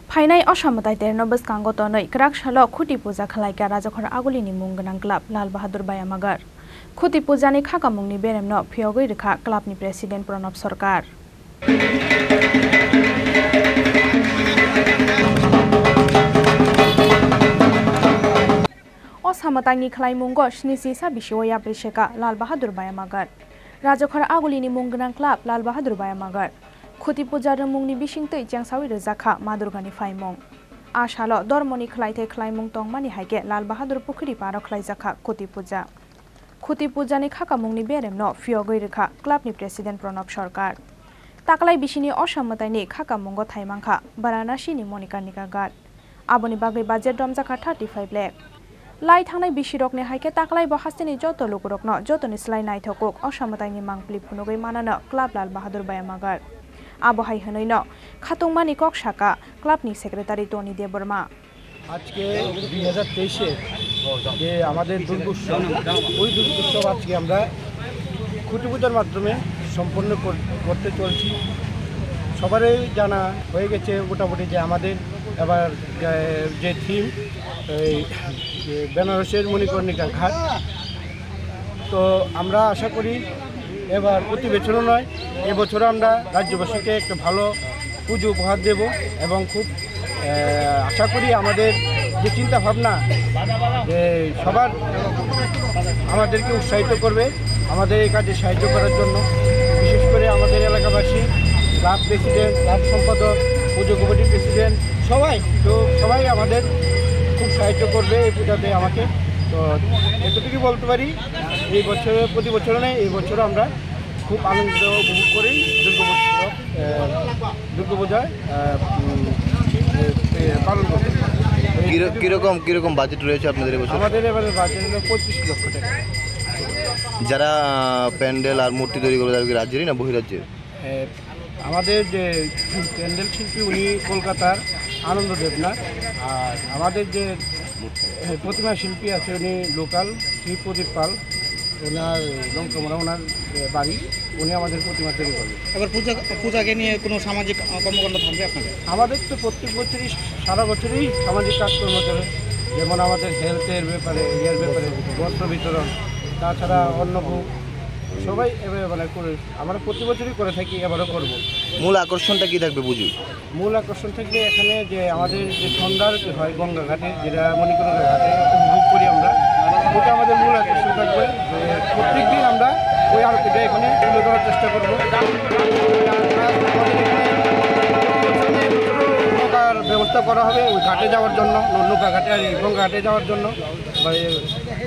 Phainai Ossa Mwtai Terno Bwskango Tonwi Kraksalo Khuti Puja Khlaikha Rajakhor Agulini mung gonang club Bahadur Byamagar Khuti Puja ni khakamungni beremno phiyogoi rekha club ni president Pranab Sarkar Ossa Mwtai ni khlaimungo snisi sabisio yabrisheka Bahadur Byamagar Rajakhor Agulini mung gonang club Bahadur Byamagar Khuti Puja mungni bisingtei jangsawi rejakha madurgani faimong Ashalo dormoni khlaithai khlaimung tongmani haike Bahadur pukhri paro khlaijakha Khuti Puja ni khakamungni beremno phiyogoi rekha club ni president Pranab Sarkar taklai bisini Ossa Mwtai ni khakamungo thaimangkha Varanasi ni Monika Nikagat aboni bagai budget domjakha 35 lakh lai thangnai bisirokni haike taklai bo hasteni joto lokurokno jotoni slai naithokok Ossa Mwtai ni mangpli phunogoi manano club Bahadur Byamagar আবহাই হনৈন খাতংমানি কক শাখা ক্লাবনি secretary Tony Debbarma আজকে 2023 এর যে আমাদের দুর্গোৎসব ওই দুর্গোৎসব আজকে আমরা খুঁটি পূজার মাধ্যমে সম্পন্ন করতে চলছি সবারই জানা হয়ে গেছে মোটামুটি যে আমাদের এবার যে থিম বেনারসের মণিকর্ণিকা ঘাট তো আমরা আশা করি এবার প্রতি বছরও নয় এবছর আমরা রাজ্যবাসীকে একটা ভালো পুজো উপহার দেব এবং খুব আশা করি আমাদের যে চিন্তা ভাবনা যে সবার আমাদেরকে উৎসাহিত করবে আমাদের এই কাজে সাহায্য করার জন্য বিশেষ করে আমাদের এলাকাবাসী ক্লাব প্রেসিডেন্ট ক্লাব সম্পাদক পুজো কমিটির প্রেসিডেন্ট সবাই আমাদের খুব সাহায্য করবে এই পূজাতে আমাকে তো এতটুকু বলতে পারি এই বছরে প্রতি বছর নেই এই বছর আমরা খুব আনন্দ উপভোগ করি দুর্গাপূজায় পালন করি কিরকম বাজেট রয়েছে আপনাদের এবছর? আমাদের এবারে বাজেট হলো 25 লক্ষ টাকা। যারা প্যান্ডেল আর মূর্তি তৈরি করে তারা কি রাজ্যেরই না বহিরাজ্যের? আমাদের যে প্যান্ডেল শিল্পী উনি কলকাতার আনন্দ দেবনাথ আর আমাদের যে প্রতিমা শিল্পী আছে উনি লোকাল শ্রী প্রদীপ পাল ওনার লঙ্কমরা ওনার বাড়ি উনি আমাদের প্রতিমা তৈরি করবেন। এবার পূজাকে নিয়ে কোনো সামাজিক কর্মকাণ্ড থাকবে আপনাদের? আমাদের তো প্রত্যেক বছরই সারা বছরই সামাজিক কাজকর্ম চলে যেমন আমাদের হেলথের ব্যাপারে বস্ত্র বিতরণ তাছাড়া অন্নভোগ সবাই এবারে করে আমরা প্রতি বছরই করে থাকি এবারও করব। মূল আকর্ষণটা কি থাকবে পুজো? মূল আকর্ষণ থাকবে এখানে যে আমাদের যে সন্ধ্যার হয় গঙ্গা ঘাটে যেটা মণিকর্ণিকা ঘাটে উপভোগ করি আমরা ওটা আমাদের মূল আকর্ষণ থাকবে প্রত্যেক দিন আমরা ওই আরতিটা এখানে তুলে ধরার চেষ্টা করবো। নৌকার ব্যবস্থা করা হবে ওই ঘাটে যাওয়ার জন্য নৌকা ঘাটে আর গঙ্গা ঘাটে যাওয়ার জন্য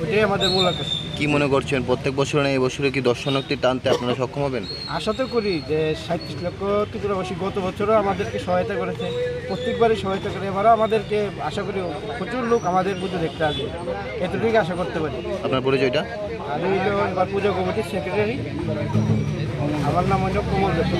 ওইটাই আমাদের মূল আকর্ষণ। কি মনে করছেন প্রত্যেক বছর না এবছরে কি দর্শনার্থী টানতে আপনারা সক্ষম হবেন? আশা তো করি যে 37 লক্ষ ত্রিপুরাবাসী গত বছরও আমাদেরকে সহায়তা করেছে প্রত্যেকবারই সহায়তা করে এবারও আমাদেরকে আশা করি প্রচুর লোক আমাদের পুজো দেখতে আসবে এতটুকু আশা করতে পারি। আপনার পরিচয়টা? আমি এবার পুজো কমিটির সেক্রেটারি আমার নাম হল কমল দত্ত।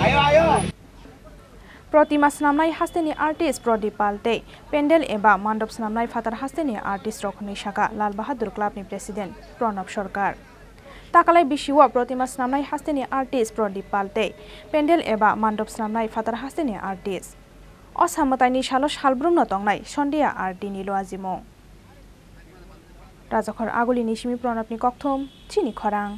प्रतिमा स्नामनाय हास्तेनि आर्टिस्ट प्रदीप पाल्टे पेंडेल एबा मान्डप स्नामनाय फातार हास्तेनि आर्टिस्ट रखनि शाखा बाहादुर क्लाबनि प्रेसिडेंट प्रणब सरकार ताकालाय बिशिव प्रतिमा स्नामनाय हास्तेनि आर्टिस्ट प्रदीप पाल्टे पेंडेल एबा मान्डप स्नामनाय फातार हास्तेनि आर्टिस्ट Ossa Mwtaini सालो सालब्रुमनो तंगनाय सन्दिया आर्टिनि लोआजिमो राजाखर आगुलिनि सिमी प्रणबनि कक्थम Chini Khorang।